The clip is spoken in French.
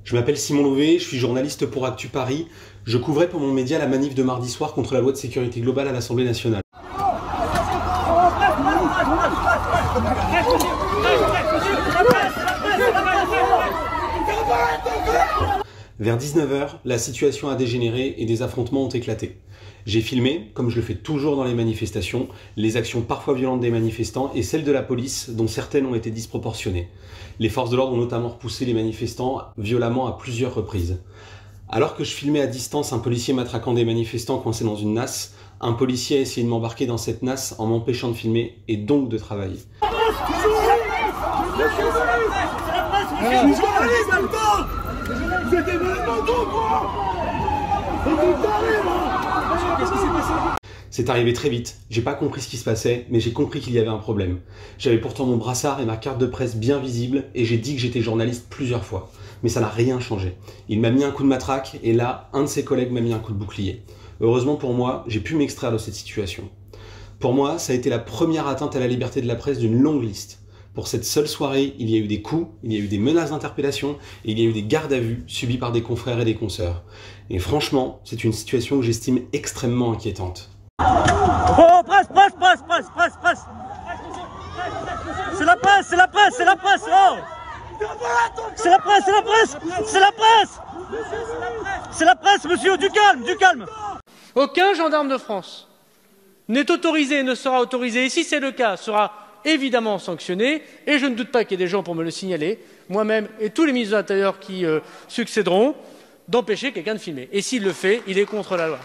Je m'appelle Simon Louvet, je suis journaliste pour Actu Paris. Je couvrais pour mon média la manif de mardi soir contre la loi de sécurité globale à l'Assemblée nationale. Vers 19 h, la situation a dégénéré et des affrontements ont éclaté. J'ai filmé, comme je le fais toujours dans les manifestations, les actions parfois violentes des manifestants et celles de la police, dont certaines ont été disproportionnées. Les forces de l'ordre ont notamment repoussé les manifestants violemment à plusieurs reprises. Alors que je filmais à distance un policier matraquant des manifestants coincés dans une nasse, un policier a essayé de m'embarquer dans cette nasse en m'empêchant de filmer et donc de travailler. C'est arrivé très vite, j'ai pas compris ce qui se passait, mais j'ai compris qu'il y avait un problème. J'avais pourtant mon brassard et ma carte de presse bien visibles et j'ai dit que j'étais journaliste plusieurs fois. Mais ça n'a rien changé. Il m'a mis un coup de matraque et là, un de ses collègues m'a mis un coup de bouclier. Heureusement pour moi, j'ai pu m'extraire de cette situation. Pour moi, ça a été la première atteinte à la liberté de la presse d'une longue liste. Pour cette seule soirée, il y a eu des coups, il y a eu des menaces d'interpellation et il y a eu des gardes à vue subies par des confrères et des consoeurs. Et franchement, c'est une situation que j'estime extrêmement inquiétante. Oh, presse! C'est la presse! Oh! C'est la presse, monsieur, du calme! Aucun gendarme de France n'est autorisé et ne sera autorisé, et si c'est le cas, sera évidemment sanctionné, et je ne doute pas qu'il y ait des gens pour me le signaler, moi-même et tous les ministres de l'Intérieur qui succéderont, d'empêcher quelqu'un de filmer. Et s'il le fait, il est contre la loi.